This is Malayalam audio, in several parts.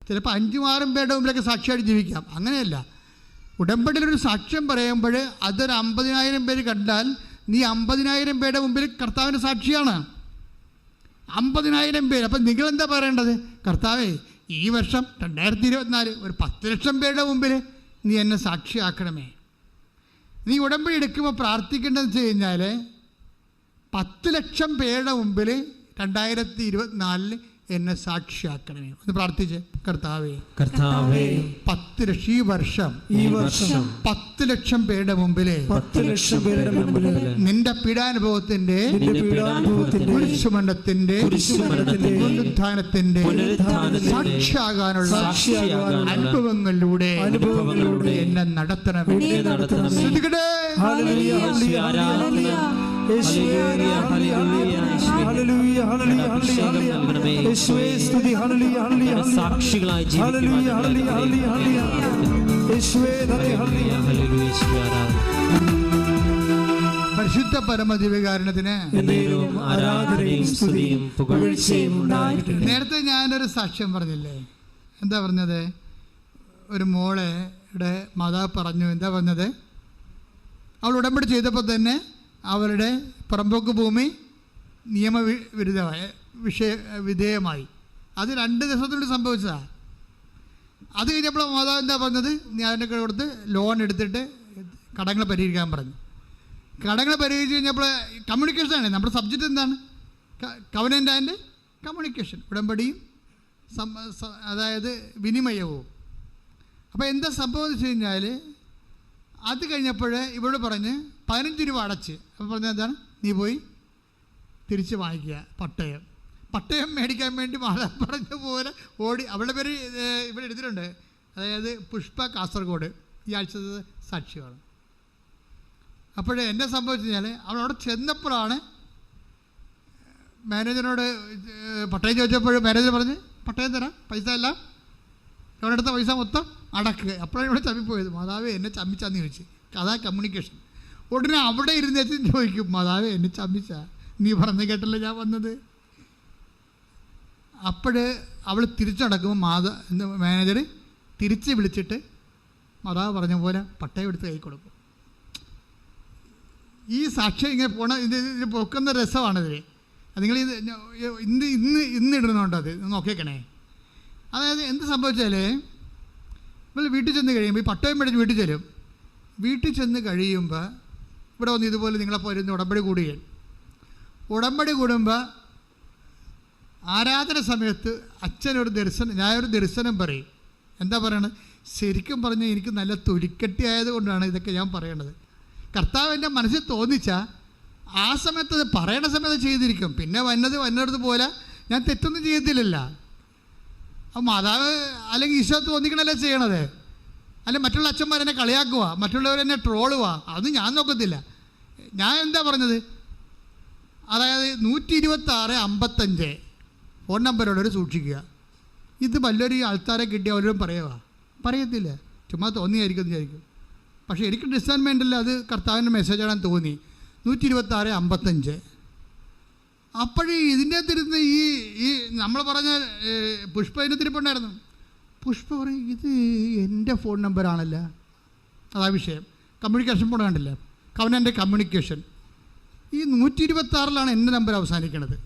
ചിലപ്പോൾ 5-6 പേരുടെ മുമ്പിലൊക്കെ സാക്ഷിയായിട്ട് ജീവിക്കാം. അങ്ങനെയല്ല. ഉടമ്പടിയിലൊരു സാക്ഷ്യം പറയുമ്പോൾ അതൊരു 50,000 പേര് കണ്ടാൽ നീ 50,000 പേരുടെ മുമ്പിൽ കർത്താവിൻ്റെ സാക്ഷിയാണ്. 50,000 പേര്. അപ്പം നിങ്ങളെന്താ പറയേണ്ടത്? കർത്താവേ, ഈ വർഷം 2024 ഒരു 10 ലക്ഷം പേരുടെ മുമ്പിൽ നീ എന്നെ സാക്ഷിയാക്കണമേ. നീ ഉടമ്പടി എടുക്കുമ്പോൾ പ്രാർത്ഥിക്കേണ്ടതെന്ന് വെച്ച് കഴിഞ്ഞാൽ 10 ലക്ഷം പേരുടെ മുമ്പിൽ 2024 എന്നെ സാക്ഷിയാക്കണമേ. ഒന്ന് പ്രാർത്ഥിച്ച്. കർത്താവേ, 10 ലക്ഷം ഈ വർഷം 10 ലക്ഷം പേരുടെ മുമ്പിൽ നിന്റെ പീഡാനുഭവത്തിന്റെ കുരിശുമരണത്തിന്റെ പുനരുത്ഥാനത്തിന്റെ സാക്ഷിയാകാനുള്ള അനുഭവങ്ങളിലൂടെ എന്നെ നടത്തണമേ. ശ്രദ്ധിക്കട്ടെ. സാക്ഷികളായി പരിശുദ്ധ പരമദിവ്യകാരുണ്യത്തിന് നേരത്തെ ഞാനൊരു സാക്ഷ്യം പറഞ്ഞില്ലേ? എന്താ പറഞ്ഞത്? ഒരു മോളയുടെ മാതാവ് പറഞ്ഞു. എന്താ പറഞ്ഞത്? അവൾ ഉടമ്പടി ചെയ്തപ്പോൾ തന്നെ അവരുടെ പുറമ്പോക്ക് ഭൂമി നിയമവിരുദ്ധമായ വിധേയമായി. അത് 2 ദിവസത്തിനുള്ളിൽ സംഭവിച്ചതാണ്. അത് കഴിഞ്ഞപ്പോൾ മാതാവ് എന്താ പറഞ്ഞത്? ഞാനൊക്കെ കൊടുത്ത് ലോൺ എടുത്തിട്ട് കടങ്ങൾ പരിഹരിക്കാൻ പറഞ്ഞു. കടങ്ങൾ പരിഹരിച്ച് കഴിഞ്ഞപ്പോൾ കമ്മ്യൂണിക്കേഷനാണ് നമ്മുടെ സബ്ജക്റ്റ്. എന്താണ്? കവനൻ്റ് ആൻഡ് കമ്മ്യൂണിക്കേഷൻ, ഉടമ്പടിയും അതായത് വിനിമയവും. അപ്പോൾ എന്താ സംഭവം എന്ന് വെച്ച് കഴിഞ്ഞാൽ അത് കഴിഞ്ഞപ്പോൾ ഇവരോട് പറഞ്ഞ് 15 രൂപ അടച്ച്. അപ്പോൾ പറഞ്ഞാൽ എന്താണ്? നീ പോയി തിരിച്ച് വാങ്ങിക്കുക പട്ടയം മേടിക്കാൻ വേണ്ടി മാതാവ് പറഞ്ഞ പോലെ ഓടി. അവളുടെ പേര് ഇവിടെ എടുത്തിട്ടുണ്ട്. അതായത് പുഷ്പ, കാസർഗോഡ്. ഈ ആഴ്ചത്തെ സാക്ഷിയാണ്. അപ്പോഴേ എന്നെ സംഭവിച്ചു കഴിഞ്ഞാൽ അവളവിടെ ചെന്നപ്പോഴാണ് മാനേജറിനോട് പട്ടയം ചോദിച്ചപ്പോൾ മാനേജർ പറഞ്ഞ് പട്ടയം തരാം, പൈസ എല്ലാം ലോൺ എടുത്ത പൈസ മൊത്തം അടക്കുക. അപ്പോഴാണ് ഇവിടെ ചമ്മിപ്പോയത്. മാതാവേ എന്നെ ചമ്മിച്ചാന്ന് ചോദിച്ചു. അതാ കമ്മ്യൂണിക്കേഷൻ. ഉടനെ അവിടെ ഇരുന്നേച്ച് ചോദിക്കും, മാതാവേ എന്നെ ചമ്മിച്ച, നീ പറഞ്ഞു കേട്ടല്ലോ ഞാൻ വന്നത്. അപ്പോൾ അവൾ തിരിച്ചടക്കുമ്പോൾ മാനേജർ തിരിച്ച് വിളിച്ചിട്ട് മാതാവ് പറഞ്ഞ പോലെ പട്ടയം എടുത്ത് കൈ കൊടുക്കും. ഈ സാക്ഷ്യം ഇങ്ങനെ ഇത് പൊക്കുന്ന രസമാണിതിൽ. നിങ്ങൾ ഇന്ന് ഇടുന്നുണ്ടത് നോക്കിയേക്കണേ. അതായത് എന്ത് സംഭവിച്ചാൽ നമ്മൾ വീട്ടിൽ ചെന്ന് കഴിയുമ്പോൾ ഈ പട്ടയം മേടിച്ച് വീട്ടിൽ ചെല്ലും. വീട്ടിൽ ചെന്ന് കഴിയുമ്പോൾ ഇവിടെ വന്ന് ഇതുപോലെ നിങ്ങളെപ്പോലെ ഇരുന്ന് ഉടമ്പടി കൂടുകയാണ്. ഉടമ്പടി കൂടുമ്പോൾ ആരാധന സമയത്ത് അച്ഛനൊരു ദർശനം, ഞാനൊരു ദർശനം പറയും. എന്താ പറയണത്? ശരിക്കും പറഞ്ഞാൽ എനിക്ക് നല്ല തൊലിക്കട്ടി ആയതുകൊണ്ടാണ് ഇതൊക്കെ ഞാൻ പറയണത്. കർത്താവ് എൻ്റെ മനസ്സിൽ തോന്നിച്ചാൽ ആ സമയത്ത് അത് പറയണ സമയത്ത് ചെയ്തിരിക്കും. പിന്നെ വന്നത് പോലെ ഞാൻ തെറ്റൊന്നും ചെയ്യത്തില്ലല്ലോ. അപ്പം മാതാവ് അല്ലെങ്കിൽ ഈശോ തോന്നിക്കണല്ലേ ചെയ്യണത്. അല്ലെങ്കിൽ മറ്റുള്ള അച്ഛന്മാരെന്നെ കളിയാക്കുക, മറ്റുള്ളവരെന്നെ ട്രോളുക, അത് ഞാൻ നോക്കത്തില്ല. ഞാൻ എന്താ പറഞ്ഞത്? അതായത് 126-55 ഫോൺ നമ്പറുള്ളവർ സൂക്ഷിക്കുക. ഇത് വല്ലൊരു ആൾക്കാരെ കിട്ടിയ വല്ലവരും പറയത്തില്ല, ചുമ്മാ തോന്നിയായിരിക്കും എന്ന് വിചാരിക്കും. പക്ഷേ എനിക്ക് ഡിസൈൻമെൻറ്റിൽ അത് കർത്താവിൻ്റെ മെസ്സേജാണെന്ന് തോന്നി. 126-55. അപ്പോഴേ ഇതിൻ്റെ തിരുന്ന് ഈ നമ്മൾ പറഞ്ഞ പുഷ്പ ഇതിൻ്റെ തിരുപ്പുണ്ടായിരുന്നു. പുഷ്പ പറയും, ഇത് എൻ്റെ ഫോൺ നമ്പറാണല്ലോ. അതാ വിഷയം. കമ്മ്യൂണിക്കേഷൻ ഫോൺ കണ്ടില്ല, കവനൻ്റെ കമ്മ്യൂണിക്കേഷൻ. ഈ 126 എൻ്റെ നമ്പർ അവസാനിക്കണത്.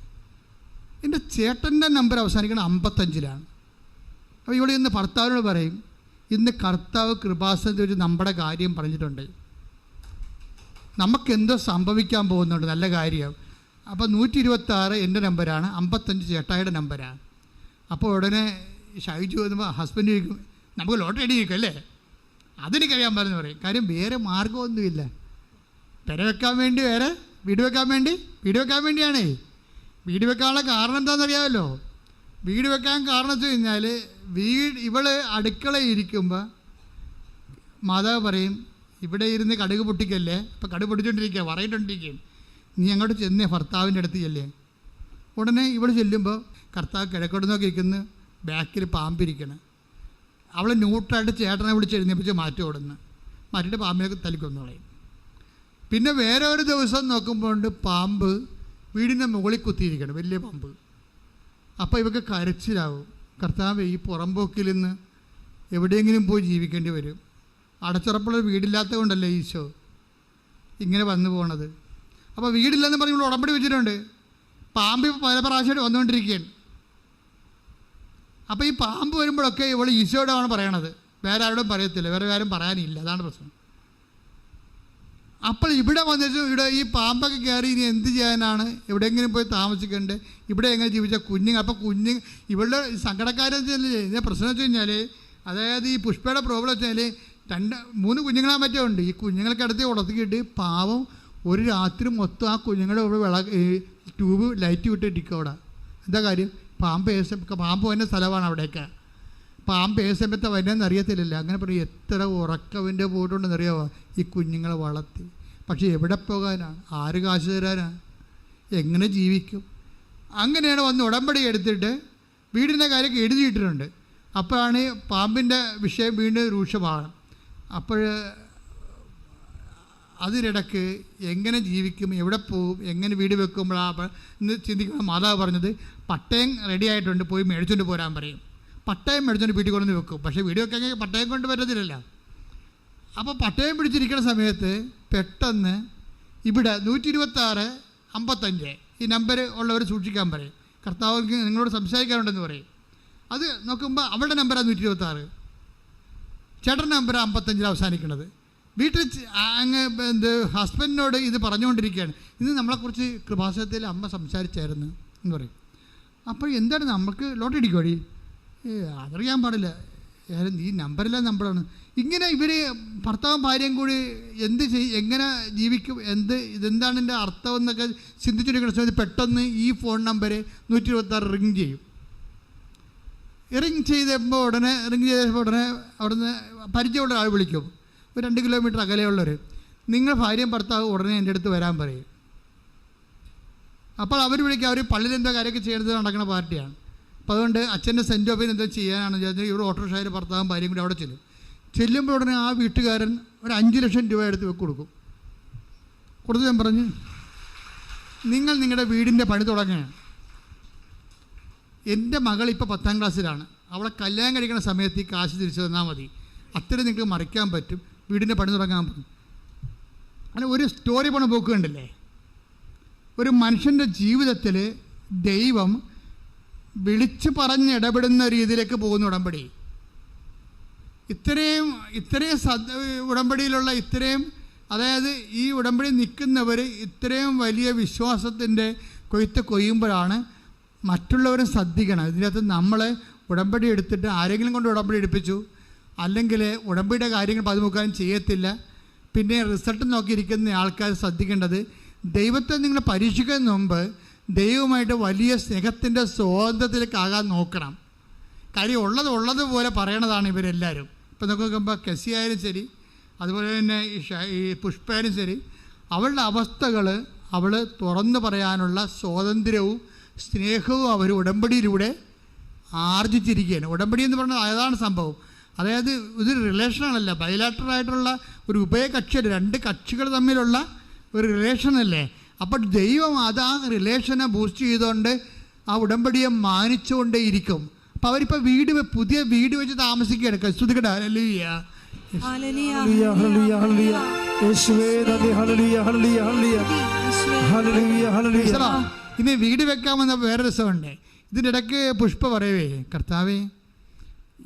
എൻ്റെ ചേട്ടൻ്റെ നമ്പർ അവസാനിക്കുന്നത് 55. അപ്പോൾ ഇവിടെ ഇന്ന് ഭർത്താവിനോട് പറയും, ഇന്ന് കർത്താവ് കൃപാസനത്തിൽ ഒരു നമ്മുടെ കാര്യം പറഞ്ഞിട്ടുണ്ട്, നമുക്കെന്തോ സംഭവിക്കാൻ പോകുന്നുണ്ട്, നല്ല കാര്യം. അപ്പോൾ 126 എൻ്റെ നമ്പരാണ്, 55 ചേട്ടായിയുടെ നമ്പരാണ്. അപ്പോൾ ഉടനെ ഷൈജു വന്നപ്പോൾ ഹസ്ബൻഡ് ചോദിക്കും, നമുക്ക് ലോട്ടറി അടിയിരിക്കും അല്ലേ? അതെനിക്കറിയാൻ പറഞ്ഞു പറയും. കാര്യം വേറെ മാർഗമൊന്നുമില്ല. പെര വെക്കാൻ വേണ്ടി വേറെ വീട് വെക്കാൻ വേണ്ടിയാണേ. വീട് വെക്കാനുള്ള കാരണം എന്താണെന്നറിയാമല്ലോ? വീട് വെക്കാൻ കാരണം വെച്ച് കഴിഞ്ഞാൽ ഇവള് അടുക്കളയിൽ ഇരിക്കുമ്പോൾ മാതാവ് പറയും, ഇവിടെ ഇരുന്ന് കടുക് പൊട്ടിക്കല്ലേ, ഇപ്പം കടുക് പൊട്ടിച്ചോണ്ടിരിക്കുക, പറയിട്ടുകൊണ്ടിരിക്കുകയും, നീ അങ്ങോട്ട് ചെന്നേ ഭർത്താവിൻ്റെ അടുത്ത് ചെല്ലേ. ഉടനെ ഇവിടെ ചെല്ലുമ്പോൾ കർത്താവ് കിഴക്കോട്ട് നോക്കി ഇരിക്കുന്നു, ബാക്കിൽ പാമ്പിരിക്കണം. അവൾ ന്യൂട്രായിട്ട് ചേട്ടനെ വിളിച്ച് എഴുന്നേപ്പിച്ച് മാറ്റിയിട്ട് പാമ്പിനൊക്കെ തലിക്കൊന്നുകളയും. പിന്നെ വേറെ ഒരു ദിവസം നോക്കുമ്പോൾ പാമ്പ് വീടിൻ്റെ മുകളിൽ കുത്തിയിരിക്കണം, വലിയ പാമ്പ്. അപ്പോൾ ഇവർക്ക് കരച്ചിലാവും. കർത്താവ് ഈ പുറംപോക്കിൽ നിന്ന് എവിടെയെങ്കിലും പോയി ജീവിക്കേണ്ടി വരും. അടച്ചുറപ്പുള്ള വീടില്ലാത്തത് കൊണ്ടല്ലേ ഈശോ ഇങ്ങനെ വന്നു പോണത്. അപ്പോൾ വീടില്ലെന്ന് പറഞ്ഞ് ഇവിടെ ഉടമ്പടി വെച്ചിട്ടുണ്ട്. പാമ്പ് പല പ്രാവശ്യമായിട്ട് വന്നുകൊണ്ടിരിക്കുകയാണ്. അപ്പോൾ ഈ പാമ്പ് വരുമ്പോഴൊക്കെ ഇവൾ ഈശോയോടാണ് പറയണത്, വേറെ ആരോടും പറയത്തില്ല, വേറെ ആരും പറയാനില്ല. അതാണ് പ്രശ്നം. അപ്പോൾ ഇവിടെ വന്നിട്ട് ഇവിടെ ഈ പാമ്പൊക്കെ കയറി ഇനി എന്ത് ചെയ്യാനാണ്, എവിടെയെങ്കിലും പോയി താമസിക്കണ്ടേ, ഇവിടെ എങ്ങനെ ജീവിച്ച കുഞ്ഞുങ്ങൾ. അപ്പോൾ ഇവളുടെ സങ്കടക്കാരെന്ന് വെച്ചാൽ ഇതിൻ്റെ പ്രശ്നം വെച്ച് കഴിഞ്ഞാൽ, അതായത് ഈ പുഷ്പയുടെ പ്രോബ്ലം വെച്ചാൽ 2-3 കുഞ്ഞുങ്ങളാൻ മറ്റുണ്ട്. ഈ കുഞ്ഞുങ്ങൾക്ക് അടുത്ത് ഉടത്തിക്കിട്ട് പാവം ഒരു രാത്രി മൊത്തം ആ കുഞ്ഞുങ്ങളുടെ ട്യൂബ് ലൈറ്റ് വിട്ടിരിക്കും അവിടെ. എന്താ കാര്യം? പാമ്പ് വരുന്ന സ്ഥലമാണ് അവിടെയൊക്കെ. പാമ്പ് ഏത് സമയത്ത് വരുന്നതെന്ന് അറിയത്തില്ലല്ലോ. അങ്ങനെ പറയും, എത്ര ഉറക്കവിൻ്റെ പോയിട്ടുണ്ടെന്ന് അറിയാമോ ഈ കുഞ്ഞുങ്ങളെ വളർത്തി. പക്ഷേ എവിടെ പോകാനാണ്, ആര് കാശ് തരാനാണ്, എങ്ങനെ ജീവിക്കും? അങ്ങനെയാണ് വന്ന് ഉടമ്പടി എടുത്തിട്ട് വീടിൻ്റെ കാര്യമൊക്കെ എഴുതിയിട്ടിട്ടുണ്ട്. അപ്പോഴാണ് പാമ്പിൻ്റെ വിഷയം വീണ്ടും രൂക്ഷമാകണം. അപ്പോൾ അതിനിടയ്ക്ക് എങ്ങനെ ജീവിക്കും, എവിടെ പോവും, എങ്ങനെ വീട് വെക്കുമ്പോഴാണ് ഇന്ന് ചിന്തിക്കുന്ന മാതാവ് പറഞ്ഞത്, പട്ടയം റെഡി ആയിട്ടുണ്ട്, പോയി മേടിച്ചുകൊണ്ട് പോരാൻ പറയും. പട്ടയം മേടിച്ചുകൊണ്ട് വീട്ടിൽ കൊണ്ടുവന്ന് വെക്കും. പക്ഷേ വീട് വെക്കാൻ പട്ടയം കൊണ്ട് പറ്റത്തില്ലല്ലോ. അപ്പോൾ പട്ടയം പിടിച്ചിരിക്കുന്ന സമയത്ത് പെട്ടെന്ന് ഇവിടെ 126-55 ഈ നമ്പർ ഉള്ളവർ സൂക്ഷിക്കാൻ പറയും. കർത്താവ് നിങ്ങളോട് സംസാരിക്കാറുണ്ടെന്ന് പറയും. അത് നോക്കുമ്പോൾ അവളുടെ നമ്പറാണ് 126, ചേട്ടൻ്റെ നമ്പർ 55 അവസാനിക്കുന്നത്. വീട്ടിൽ ഹസ്ബൻഡിനോട് ഇത് പറഞ്ഞുകൊണ്ടിരിക്കുകയാണ്, ഇത് നമ്മളെക്കുറിച്ച് കൃപാസനത്തിൽ അമ്മ സംസാരിച്ചായിരുന്നു എന്ന് പറയും. അപ്പോൾ എന്താണ് നമുക്ക് ലോട്ടറി അടിക്കുവാടി, അതറിയാൻ പാടില്ല, ഈ നമ്പറില്ല നമ്പറാണ്. ഇങ്ങനെ ഇവർ ഭർത്താവും ഭാര്യയും കൂടി എങ്ങനെ ജീവിക്കും, ഇതെന്താണ് എൻ്റെ അർത്ഥം എന്നൊക്കെ ചിന്തിച്ചിരിക്കുന്ന സമയത്ത് പെട്ടെന്ന് ഈ ഫോൺ നമ്പർ 126 റിങ് ചെയ്യും. റിങ് ചെയ്തപ്പോൾ ഉടനെ അവിടുന്ന് പരിചയമുള്ള ആൾ വിളിക്കും. ഒരു 2 കിലോമീറ്റർ അകലെയുള്ളവർ, നിങ്ങൾ ഭാര്യയും ഭർത്താവ് ഉടനെ എൻ്റെ അടുത്ത് വരാൻ പറയും. അപ്പോൾ അവർ വിളിക്കുക, അവർ പള്ളിയിൽ എന്തോ കാര്യമൊക്കെ ചെയ്യുന്നത് നടക്കുന്ന പാർട്ടിയാണ്. അപ്പോൾ അതുകൊണ്ട് അച്ഛൻ്റെ സെൻറ്റ് ഓഫിന് എന്തോ ചെയ്യാനാണെന്ന് വിചാരിച്ചാൽ ഇവിടെ ഓട്ടോറിക്ഷയിൽ ഭർത്താവും ഭാര്യയും കൂടി അവിടെ ചെല്ലുമ്പോൾ ഉടനെ ആ വീട്ടുകാരൻ ഒരു 5 ലക്ഷം രൂപ എടുത്ത് കൊടുക്കും. കൊടുത്ത് ഞാൻ പറഞ്ഞു, നിങ്ങൾ നിങ്ങളുടെ വീടിൻ്റെ പണി തുടങ്ങുകയാണ്. എൻ്റെ മകൾ ഇപ്പോൾ 10ാം ക്ലാസ്സിലാണ്, അവളെ കല്യാണം കഴിക്കുന്ന സമയത്ത് ഈ കാശ് തിരിച്ചു തന്നാൽ മതി, അത്രയും നിങ്ങൾക്ക് മറിക്കാൻ പറ്റും, വീടിൻ്റെ പണി തുടങ്ങാൻ പറ്റും. അങ്ങനെ ഒരു സ്റ്റോറി പണം പോക്കുണ്ടല്ലേ. ഒരു മനുഷ്യൻ്റെ ജീവിതത്തിൽ ദൈവം വിളിച്ച് പറഞ്ഞ് ഇടപെടുന്ന രീതിയിലേക്ക് പോകുന്ന ഉടമ്പടി. ഇത്രയും ഉടമ്പടിയിലുള്ള അതായത് ഈ ഉടമ്പടി നിൽക്കുന്നവർ ഇത്രയും വലിയ വിശ്വാസത്തിൻ്റെ കൊയ്യുമ്പോഴാണ് മറ്റുള്ളവരും ശ്രദ്ധിക്കണം. ഇതിനകത്ത് നമ്മൾ ഉടമ്പടി എടുത്തിട്ട് ആരെങ്കിലും കൊണ്ട് ഉടമ്പടി എടുപ്പിച്ചു, അല്ലെങ്കിൽ ഉടമ്പടിയുടെ കാര്യങ്ങൾ പതിമുക്കാനും ചെയ്യത്തില്ല. പിന്നെ റിസൾട്ട് നോക്കിയിരിക്കുന്ന ആൾക്കാർ ശ്രദ്ധിക്കേണ്ടത്, ദൈവത്തെ നിങ്ങൾ പരീക്ഷിക്കുന്നതിന് മുമ്പ് ദൈവമായിട്ട് വലിയ സ്നേഹത്തിൻ്റെ സ്വാതന്ത്ര്യത്തിലേക്കാകാൻ നോക്കണം. കാര്യം ഉള്ളതുപോലെ പറയണതാണ് ഇവരെല്ലാവരും. ഇപ്പം നോക്കുമ്പോൾ കെസിയായാലും ശരി, അതുപോലെ തന്നെ ഈ പുഷ്പയാലും ശരി, അവളുടെ അവസ്ഥകൾ അവൾ തുറന്നു പറയാനുള്ള സ്വാതന്ത്ര്യവും സ്നേഹവും അവർ ഉടമ്പടിയിലൂടെ ആർജിച്ചിരിക്കുകയാണ്. ഉടമ്പടി എന്ന് പറഞ്ഞാൽ അതാണ് സംഭവം. അതായത് ഇതൊരു റിലേഷനാണല്ല, ബയലാറ്ററായിട്ടുള്ള ഒരു ഉഭയകക്ഷി, 2 കക്ഷികൾ തമ്മിലുള്ള ഒരു റിലേഷനല്ലേ. അപ്പോൾ ദൈവം ആ റിലേഷനെ ബൂസ്റ്റ് ചെയ്തുകൊണ്ട് ആ ഉടമ്പടിയെ മാനിച്ചുകൊണ്ടേയിരിക്കും. അപ്പോൾ അവരിപ്പോൾ പുതിയ വീട് വെച്ച് താമസിക്കുകയാണ്. കസ്തുതികട ഹല്ലേലൂയ. ഇനി വീട് വെക്കാമെന്ന വേറെ രസമുണ്ട്. ഇതിൻ്റെ ഇടയ്ക്ക് പുഷ്പ പറയവേ, കർത്താവേ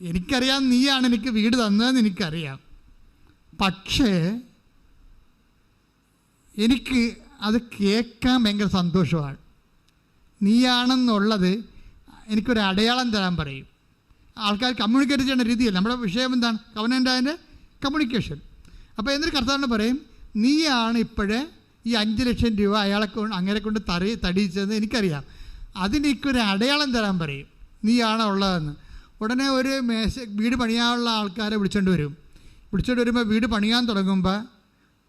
എനിക്കറിയാം നീയാണ് എനിക്ക് വീട് തന്നതെന്ന് എനിക്കറിയാം, പക്ഷേ എനിക്ക് അത് കേൾക്കാൻ ഭയങ്കര സന്തോഷമാണ്. നീയാണെന്നുള്ളത് എനിക്കൊരു അടയാളം തരാൻ പറയും. ആൾക്കാർ കമ്മ്യൂണിക്കേറ്റ് ചെയ്യുന്ന രീതിയല്ല. നമ്മുടെ വിഷയം എന്താണ്? കവനൻ്റ് അതിൻ്റെ കമ്മ്യൂണിക്കേഷൻ. അപ്പോൾ എന്നൊരു കർത്താവിന് പറയും, നീയാണ് ഇപ്പോഴേ ഈ 5 ലക്ഷം രൂപ അങ്ങനെ കൊണ്ട് തടിയിച്ചതെന്ന് എനിക്കറിയാം, അതിനെനിക്കൊരു അടയാളം തരാൻ പറയും, നീയാണ് ഉള്ളതെന്ന്. ഉടനെ ഒരു വീട് പണിയാനുള്ള ആൾക്കാരെ വിളിച്ചുകൊണ്ട് വരുമ്പോൾ വീട് പണിയാൻ തുടങ്ങുമ്പോൾ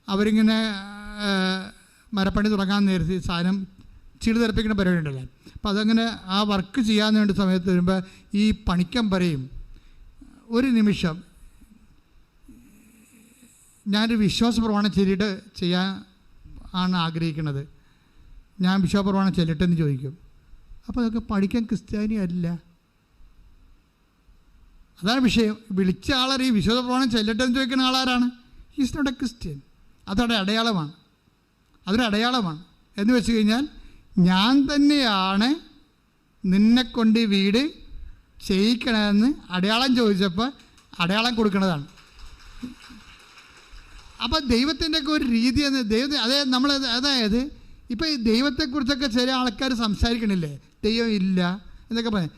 അവരിങ്ങനെ മരപ്പണി തുടങ്ങാൻ നേരത്തെ സാധനം ചീട് തെറപ്പിക്കുന്ന പരിപാടി ഉണ്ടല്ലോ. അപ്പോൾ അതങ്ങനെ ആ വർക്ക് ചെയ്യാൻ വേണ്ട സമയത്ത് വരുമ്പോൾ ഈ പണിക്കൻ പറയും, ഒരു നിമിഷം ഞാനൊരു വിശ്വാസപ്രമാണം ചെയ്യാൻ ആണ് ആഗ്രഹിക്കുന്നത്, ഞാൻ വിശ്വാസപ്രമാണം ചെല്ലട്ടെന്ന് ചോദിക്കും. അപ്പോൾ അതൊക്കെ പഠിക്കാൻ ക്രിസ്ത്യാനി അല്ല, അതാണ് വിഷയം. വിളിച്ച ആളാണ് ഈ വിശുദ്ധ പ്രമാണം ചെല്ലട്ടെ എന്ന് ചോദിക്കുന്ന ആളാരാണ്? He's not a Christian. അതൊരു അടയാളമാണ്. അതൊരു അടയാളമാണ് എന്ന് വെച്ച് കഴിഞ്ഞാൽ ഞാൻ തന്നെയാണ് നിന്നെക്കൊണ്ട് വീട് ചെയ്യിക്കണമെന്ന് അടയാളം ചോദിച്ചപ്പോൾ അടയാളം കൊടുക്കുന്നതാണ്. അപ്പോൾ ദൈവത്തിൻ്റെയൊക്കെ ഒരു രീതി എന്ന് അതായത് ഇപ്പോൾ ഈ ദൈവത്തെക്കുറിച്ചൊക്കെ ചില ആൾക്കാർ സംസാരിക്കണില്ലേ, ദൈവം ഇല്ല എന്നൊക്കെ പറയും.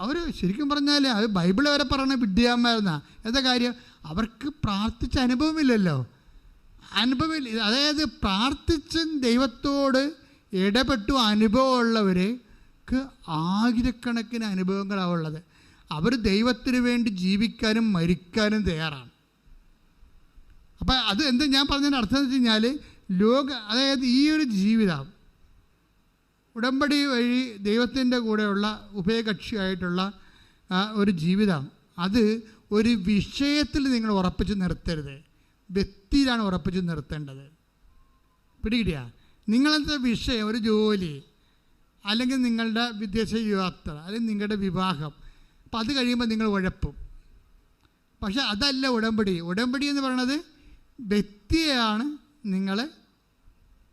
അവർ ശരിക്കും പറഞ്ഞാൽ അത് ബൈബിൾ വരെ പറയുന്ന വിഡ്ഢിയാന്മാരെന്നാ. എന്താ കാര്യം? അവർക്ക് പ്രാർത്ഥിച്ച അനുഭവമില്ലല്ലോ. അനുഭവമില്ല. അതായത് പ്രാർത്ഥിച്ചും ദൈവത്തോട് ഇടപെട്ടു അനുഭവമുള്ളവർക്ക് ആയിരക്കണക്കിന് അനുഭവങ്ങളാണ് ഉള്ളത്. അവർ ദൈവത്തിന് വേണ്ടി ജീവിക്കാനും മരിക്കാനും തയ്യാറാണ്. അപ്പം അത് എന്താ ഞാൻ പറഞ്ഞതിൻ്റെ അർത്ഥം എന്ന് വെച്ച് കഴിഞ്ഞാൽ അതായത് ഈ ഒരു ജീവിതം ഉടമ്പടി വഴി ദൈവത്തിൻ്റെ കൂടെയുള്ള ഉഭയകക്ഷിയായിട്ടുള്ള ഒരു ജീവിതം, അത് ഒരു വിഷയത്തിൽ നിങ്ങൾ ഉറപ്പിച്ച് നിർത്തരുത്, വ്യക്തിയിലാണ് ഉറപ്പിച്ച് നിർത്തേണ്ടത്. പിടികിട്ടിയാ? നിങ്ങളത്തെ വിഷയം ഒരു ജോലി, അല്ലെങ്കിൽ നിങ്ങളുടെ വിദേശ യാത്ര, അല്ലെങ്കിൽ നിങ്ങളുടെ വിവാഹം, അപ്പം അത് കഴിയുമ്പോൾ നിങ്ങൾ ഉഴപ്പും. പക്ഷെ അതല്ല ഉടമ്പടി. ഉടമ്പടി എന്ന് പറയുന്നത് വ്യക്തിയെയാണ് നിങ്ങൾ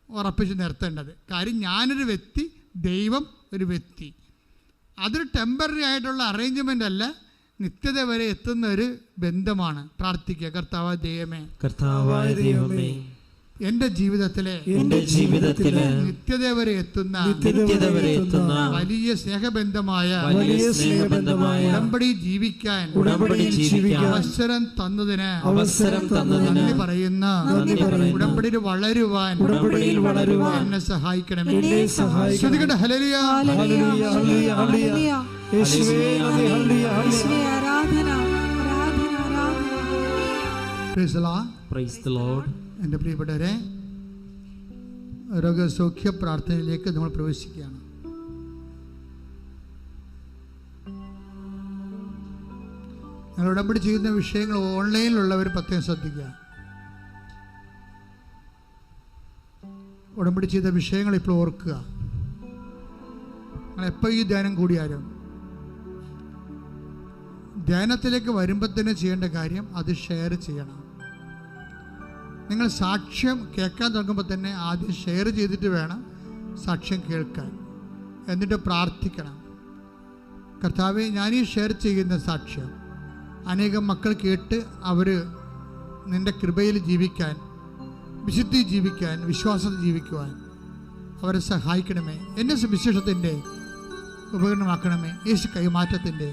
ഉറപ്പിച്ച് നിർത്തേണ്ടത്. കാര്യം ഞാനൊരു വ്യക്തി, ദൈവം ഒരു വ്യക്തി. അതൊരു ടെമ്പററി ആയിട്ടുള്ള അറേഞ്ച്മെൻ്റ് അല്ല, നിത്യത വരെ എത്തുന്ന ഒരു ബന്ധമാണ്. പ്രാർത്ഥിക്കുക, കർത്താവായ ദൈവമേ എൻ്റെ ജീവിതത്തിലെ നിത്യത വരെ എത്തുന്ന വലിയ സ്നേഹബന്ധമായ ഉടമ്പടി ജീവിക്കാൻ അവസരം തന്നതിന് നന്ദി പറയുന്ന, ഉടമ്പടിയിൽ വളരുവാൻ എന്നെ സഹായിക്കണമേ. ശ്രുതികട്ടെ ഹല്ലേലൂയ. Praise the Lord. എൻ്റെ പ്രിയപ്പെട്ടവരെ, രോഗസൗഖ്യ പ്രാർത്ഥനയിലേക്ക് നമ്മൾ പ്രവേശിക്കുകയാണ്. നിങ്ങൾ ഉടമ്പടി ചെയ്യുന്ന വിഷയങ്ങൾ ഓൺലൈനിലുള്ളവർ പ്രത്യേകം ശ്രദ്ധിക്കുക. ഉടമ്പടി ചെയ്ത വിഷയങ്ങൾ ഇപ്പോൾ ഓർക്കുക. നിങ്ങൾ എപ്പോൾ ഈ ധ്യാനം കൂടിയാലും ധ്യാനത്തിലേക്ക് വരുമ്പോൾ തന്നെ ചെയ്യേണ്ട കാര്യം അത് ഷെയർ ചെയ്യണം. നിങ്ങൾ സാക്ഷ്യം കേൾക്കാൻ തുടങ്ങുമ്പോൾ തന്നെ ആദ്യം ഷെയർ ചെയ്തിട്ട് വേണം സാക്ഷ്യം കേൾക്കാൻ. എന്നിട്ട് പ്രാർത്ഥിക്കണം, കർത്താവേ, ഞാനീ ഷെയർ ചെയ്യുന്ന സാക്ഷ്യം അനേകം മക്കൾ കേട്ട് അവർ നിൻ്റെ കൃപയിൽ ജീവിക്കാൻ, വിശുദ്ധി ജീവിക്കാൻ, വിശ്വാസത്തിൽ ജീവിക്കുവാൻ അവരെ സഹായിക്കണമേ. എന്നെ സുവിശേഷത്തിൻ്റെ ഉപകരണമാക്കണമേ, യേശു കൈമാറ്റത്തിൻ്റെ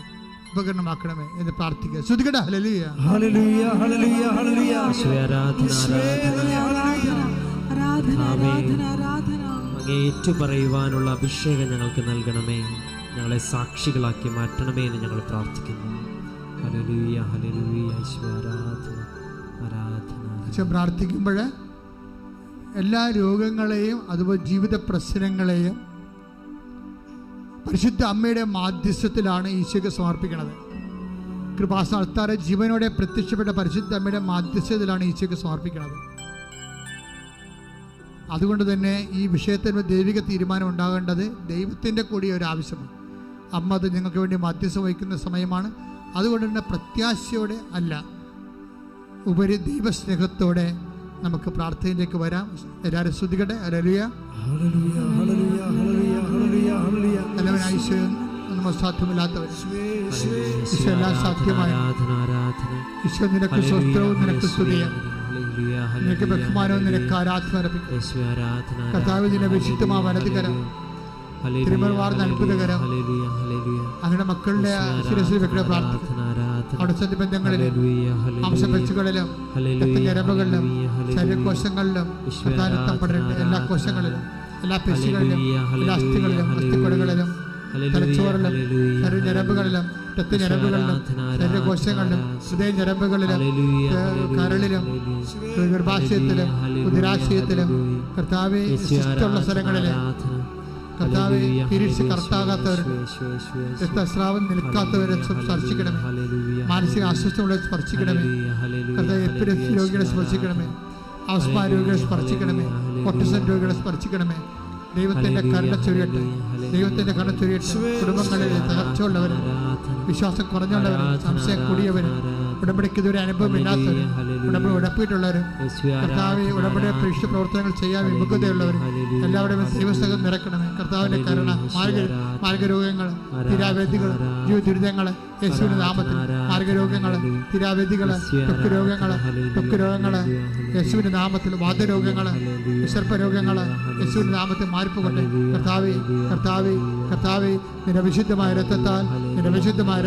ഉപകരണമാക്കണമേ എന്ന് പ്രാർത്ഥിക്കുക. ശ്രുതികട ഹല്ലേലൂയ. ഹല്ലേലൂയ ഹല്ലേലൂയ ഹല്ലേലൂയ. അങ്ങേറ്റു പറയുവാനുള്ള അഭിഷേകം ഞങ്ങൾക്ക് നൽകണമേ, ഞങ്ങളെ സാക്ഷികളാക്കി മാറ്റണമേ എന്ന് ഞങ്ങൾ പ്രാർത്ഥിക്കുന്നു. ഹല്ലേലൂയ ഹല്ലേലൂയ. ആരാധന ആരാധന. പ്രാർത്ഥിക്കുമ്പോൾ എല്ലാ രോഗങ്ങളെയും അതുപോലെ ജീവിത പ്രശ്നങ്ങളെയും പരിശുദ്ധ അമ്മയുടെ മാധ്യസ്ഥത്തിലാണ് ഈശോയ്ക്ക് സമർപ്പിക്കുന്നത്. കൃപാസ്ഥാനത്താറെ ജീവനോടെ പ്രത്യക്ഷപ്പെട്ട പരിശുദ്ധ അമ്മയുടെ മാധ്യസ്ഥത്തിലാണ് ഈശോയ്ക്ക് സമർപ്പിക്കുന്നത്. അതുകൊണ്ട് തന്നെ ഈ വിഷയത്തിന് ദൈവിക തീരുമാനം ഉണ്ടാകേണ്ടത് ദൈവത്തിൻ്റെ കൂടി ഒരു ആവശ്യമാണ്. അമ്മ അത് ഞങ്ങൾക്ക് വേണ്ടി മാധ്യസ്ഥം വഹിക്കുന്ന സമയമാണ്. അതുകൊണ്ട് തന്നെ പ്രത്യാശയോടെ അല്ല, ഉപരി ദൈവസ്നേഹത്തോടെ നമുക്ക് പ്രാർത്ഥനയിലേക്ക് വരാം. എല്ലാവരും ശ്രദ്ധിക്കട്ടെ. ഹല്ലേലൂയ ഹല്ലേലൂയ ഹല്ലേലൂയ ഹല്ലേലൂയ ഹല്ലേലൂയ ഹല്ലേലൂയ. എല്ലാവരും ഈശോ ഒന്നും സാധ്യമല്ലാത്തവർ, ഈശോ എല്ലാം സാധ്യമായ ഈശോ, നിനക്ക് സ്വസ്ത്രവും നിനക്ക് സ്തുതിയും, നിനക്ക് ബഹുമാനവും നിനക്ക് ആരാധന അർപ്പിക്കും. കർത്താവ് നിന്നെ വിശുദ്ധമാ വലതുകരം, തിരുമൽവാർന്ന അത്ഭുതകരം അങ്ങനെ മക്കളുടെ ശിരസിൽ വെക്കുന്ന പ്രാർത്ഥന അവിടെ സന്ധിബന്ധങ്ങളിലും മാംസപെച്ചുകളിലും ഞരമ്പുകളിലും ശരീരകോശങ്ങളിലും രക്തം പടരട്ടെ. എല്ലാ കോശങ്ങളിലും, എല്ലാ പെശികളിലും, എല്ലാ അസ്ഥികളിലും, അസ്ഥിക്കൊടുകളിലും, തലച്ചോറിലും, ശരീരഞരമ്പുകളിലും, രക്തഞരമ്പുകളിലും, ശരീരകോശങ്ങളിലും, ഹൃദയ ഞരമ്പുകളിലും, കരളിലും, ഗർഭാശയത്തിലും, ഉദരാശയത്തിലും, കർത്താവെ ശിഷ്ടമുള്ള സ്ഥലങ്ങളിലും, കർത്താവെ പീരീഡ്സ് കറക്റ്റാകാത്തവരും രക്തസ്രാവം നിൽക്കാത്തവരെ സ്പർശിക്കണമേ. മാനസിക അസ്വസ്ഥതകളെ സ്പർശിക്കണമേ. കർത്താവ് എപ്പിലെപ്സി രോഗികളെ സ്പർശിക്കണമേ. ആസ്മ രോഗികളെ സ്പർശിക്കണമേ. ഓട്ടിസം രോഗികളെ സ്പർശിക്കണമേ. ദൈവത്തിന്റെ കരുണ ചൊരിയട്ടെ, ദൈവത്തിന്റെ കരുണ ചൊരിയട്ടെ. കുടുംബങ്ങളിൽ തകർച്ചയുള്ളവര്, വിശ്വാസം കുറഞ്ഞുള്ളവര്, സംശയം കൂടിയവര്, ഉടമ്പടിക്ക് ഇതുവരെ അനുഭവമില്ലാത്തവര്, ഉടമ്പടി ഉടപ്പിയിട്ടുള്ളവര്, കർത്താവ് ഉടമ്പടി പരീക്ഷ പ്രവർത്തനങ്ങൾ ചെയ്യാൻ വിമുഖതയുള്ളവർ എല്ലാവരുടെയും ദൈവസഹം നിറക്കണമേ. കർത്താവിന്റെ കരുണ, മാർഗരോഗങ്ങൾ, തിരാവേദികൾ, ജീവദുരിതങ്ങൾ യേശുവിന്റെ നാമത്തിൽ, മാർഗരോഗങ്ങൾ, തിരാവേദികൾ, ത്വക്ക് രോഗങ്ങൾ യേശുവിന്റെ നാമത്തിൽ, വാദരോഗങ്ങൾ, വിസർപ്പരോഗങ്ങൾ യേശുവിന്റെ നാമത്തിൽ മാറിപ്പോകട്ടെ. കർത്താവേ നിന്റെ വിശുദ്ധമായ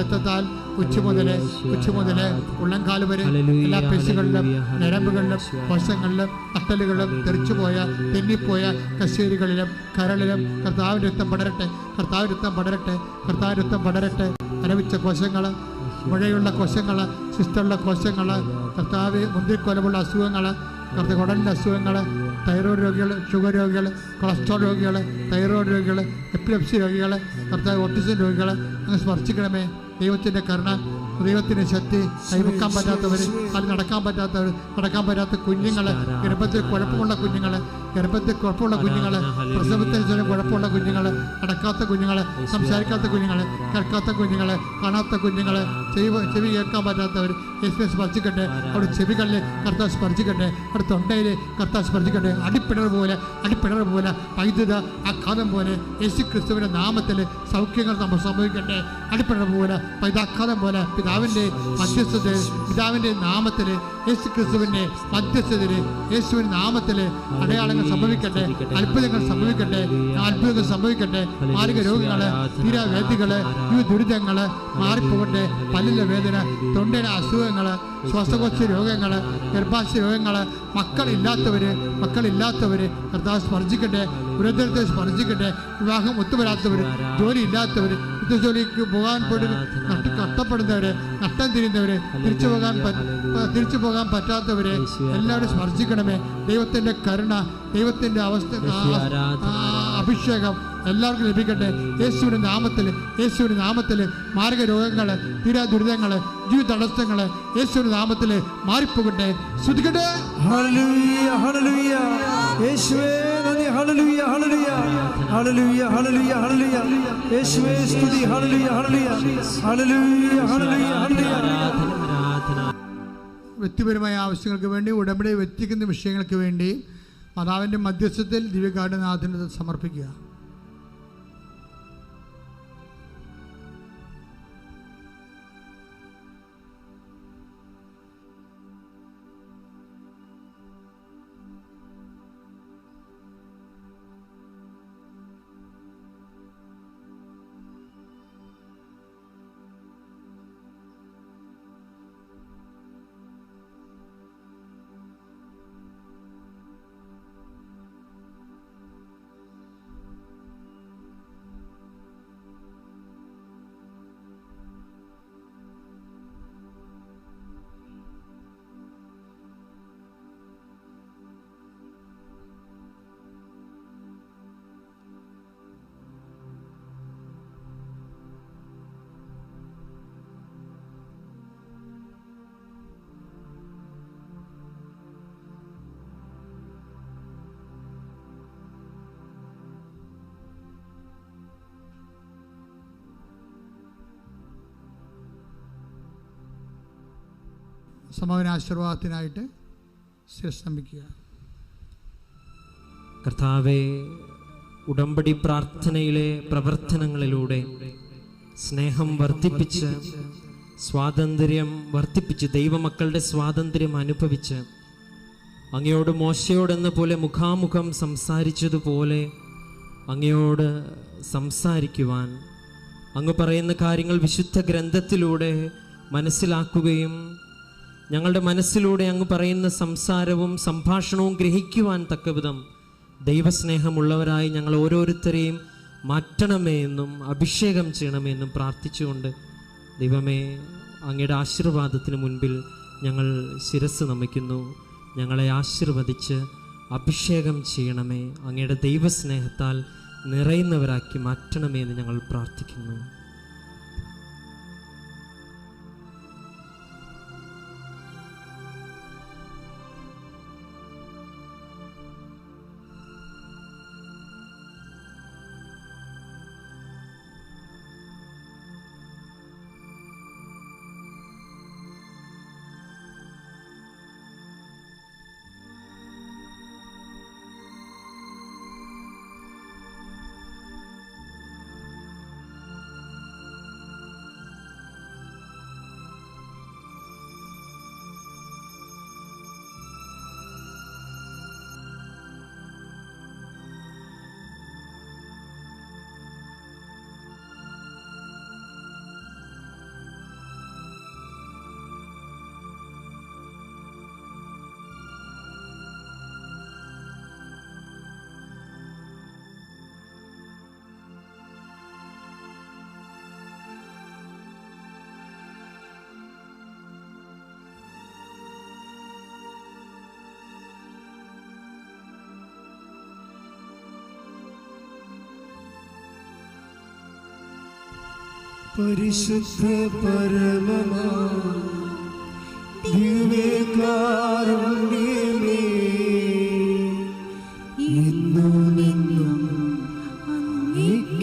രക്തത്താൽ ഉച്ച മുതലേ ഉള്ളംകാല് വരെ എല്ലാ പേശികളിലും ഞരമ്പുകളിലും കോശങ്ങളിലും നട്ടലുകളിലും തെറിച്ചുപോയ തെന്നിപ്പോയ കശേരികളിലും കരളിലും കർത്താവിന്റെ രക്തം പടരട്ടെ. അരവിച്ച കോശങ്ങൾ, മുഴയുള്ള കോശങ്ങൾ, സിസ്റ്റുള്ള കോശങ്ങൾ, കർത്താവ് മുന്തിരിക്കൊലമുള്ള അസുഖങ്ങൾ, കുടലിൻ്റെ അസുഖങ്ങൾ, തൈറോയ്ഡ് രോഗികൾ, ഷുഗർ രോഗികൾ, കൊളസ്ട്രോൾ രോഗികൾ, തൈറോയ്ഡ് രോഗികൾ, എപ്പിലെപ്സി രോഗികൾ, കർത്താവ് ഓട്ടിസം രോഗികൾ അങ്ങ് സ്പർശിക്കണമേ. ദൈവത്തിൻ്റെ കരുണ, ദൈവത്തിൻ്റെ ശക്തി, കൈവെക്കാൻ പറ്റാത്തവർ, അത് നടക്കാൻ പറ്റാത്ത കുഞ്ഞുങ്ങൾ, ഗർഭത്തിൽ കുഴപ്പമുള്ള കുഞ്ഞുങ്ങൾ, പ്രസവത്തിന് ശേഷം കുഴപ്പമുള്ള കുഞ്ഞുങ്ങൾ, നടക്കാത്ത കുഞ്ഞുങ്ങൾ, സംസാരിക്കാത്ത കുഞ്ഞുങ്ങൾ, കേൾക്കാത്ത കുഞ്ഞുങ്ങൾ, കാണാത്ത കുഞ്ഞുങ്ങൾ, ചെവി കേൾക്കാൻ പറ്റാത്തവർ യേശുവിനെ സ്പർശിക്കട്ടെ. അവിടെ ചെവികളിൽ കർത്താവ് സ്പർശിക്കട്ടെ, അവിടെ തൊണ്ടയിൽ കർത്താവ് സ്പർശിക്കട്ടെ. അടിപ്പിണർ പോലെ വൈദ്യുത ആഘാതം പോലെ യേശു ക്രിസ്തുവിൻ്റെ നാമത്തിൽ സൗഖ്യങ്ങൾ നമ്മൾ സംഭവിക്കട്ടെ. അടിപ്പിണർ പോലെ വൈദ്യാഘാതം പോലെ പിതാവിൻ്റെ നാമത്തിൽ, യേശു ക്രിസ്തുവിൻ്റെ മധ്യസ്ഥതയിൽ, യേശുവിൻ്റെ നാമത്തിൽ അടയാളങ്ങൾ സംഭവിക്കട്ടെ, അത്ഭുതങ്ങൾ സംഭവിക്കട്ടെ. മാർഗ രോഗങ്ങള്, തീരാവേദികള്, ദുരിതങ്ങള് മാറിപ്പോകട്ടെ. പല്ലിലെ വേദന, തൊണ്ടയുടെ അസുഖങ്ങള്, ശ്വാസകോശ രോഗങ്ങള്, ഗർഭാശയ രോഗങ്ങള്, മക്കളില്ലാത്തവര് കർത്താവ് സ്പർശിക്കട്ടെ. ഉരന്തരത്തെ സ്പർശിക്കട്ടെ. വിവാഹം ഒത്തുവരാത്തവര്, ജോലി ഇല്ലാത്തവര്, ജോലിക്ക് പോകാൻ പോയിട്ട് കഷ്ടപ്പെടുന്നവര്, നഷ്ടം തിരിയുന്നവര്, തിരിച്ചു പോകാൻ പറ്റാത്തവര് എല്ലാവരും സ്പർശിക്കണമേ. ദൈവത്തിന്റെ കരുണ, ദൈവത്തിന്റെ അഭിഷേകം എല്ലാവർക്കും ലഭിക്കട്ടെ. യേശുവിന്റെ നാമത്തിൽ മാർഗരോഗങ്ങള്, തീരാ ദുരിതങ്ങള്, ജീവിത തടസ്സങ്ങള് യേശുവിന്റെ നാമത്തിൽ മാറിപ്പോകട്ടെ. ശ്രുതിക്കട്ടെ. ഹല്ലേലൂയ, ഹല്ലേലൂയ. യേശുവേ നന്ദി. ഹല്ലേലൂയ, ഹല്ലേലൂയ, ഹല്ലേലൂയ, ഹല്ലേലൂയ, ഹല്ലേലൂയ. യേശുവേ സ്തുതി. ഹല്ലേലൂയ, ഹല്ലേലൂയ, ഹല്ലേലൂയ, ഹല്ലേലൂയ, ഹല്ലേലൂയ. വ്യക്തിപരമായ ആവശ്യങ്ങൾക്ക് വേണ്ടി, ഉടമ്പടി വ്യക്തിക്കുന്ന വിഷയങ്ങൾക്ക് വേണ്ടി മാതാവിൻ്റെ മധ്യസ്ഥത്തിൽ ദിവ്യകാരുണ്യനാഥന് സമർപ്പിക്കുക. സമാപനാശീർവാദത്തിനായിട്ട് ശിരസ്തംഭിക്കുക. കർത്താവേ, ഉടമ്പടി പ്രാർത്ഥനയിലെ പ്രവർത്തനങ്ങളിലൂടെ സ്നേഹം വർദ്ധിപ്പിച്ച്, സ്വാതന്ത്ര്യം വർദ്ധിപ്പിച്ച്, ദൈവമക്കളുടെ സ്വാതന്ത്ര്യം അനുഭവിച്ച്, അങ്ങയോട് മോശയോടെന്ന പോലെ മുഖാമുഖം സംസാരിച്ചതുപോലെ അങ്ങയോട് സംസാരിക്കുവാൻ, അങ്ങ് പറയുന്ന കാര്യങ്ങൾ വിശുദ്ധ ഗ്രന്ഥത്തിലൂടെ മനസ്സിലാക്കുകയും ഞങ്ങളുടെ മനസ്സിലൂടെ അങ്ങ് പറയുന്ന സംസാരവും സംഭാഷണവും ഗ്രഹിക്കുവാൻ തക്കവിധം ദൈവസ്നേഹമുള്ളവരായി ഞങ്ങൾ ഓരോരുത്തരെയും മാറ്റണമേ എന്നും അഭിഷേകം ചെയ്യണമേ എന്നും പ്രാർത്ഥിച്ചുകൊണ്ട്, ദൈവമേ, അങ്ങയുടെ ആശീർവാദത്തിന് മുൻപിൽ ഞങ്ങൾ ശിരസ് നമിക്കുന്നു. ഞങ്ങളെ ആശീർവദിച്ച് അഭിഷേകം ചെയ്യണമേ, അങ്ങയുടെ ദൈവസ്നേഹത്താൽ നിറയുന്നവരാക്കി മാറ്റണമേ എന്ന് ഞങ്ങൾ പ്രാർത്ഥിക്കുന്നു. പരിശുദ്ധ പരമമാ ദിവ്യകാരുണ്യമേ, ഇന്നും എന്നും അങ്ങേയ്ക്കാരാധന.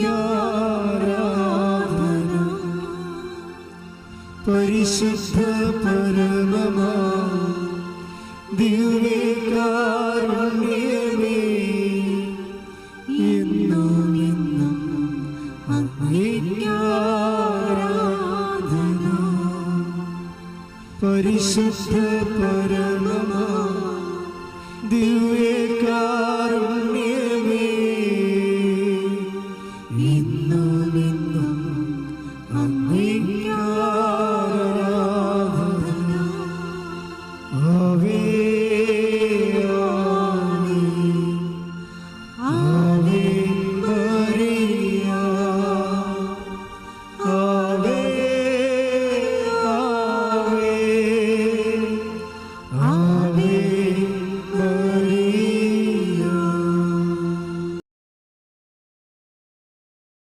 പരിശുദ്ധ പരമമാ ദിവ്യകാരുണ്യമേ, എന്നും എന്നും അങ്ങേയ്ക്കാരാധന. പരിശുദ്ധ പരമമാ ദിവ്യ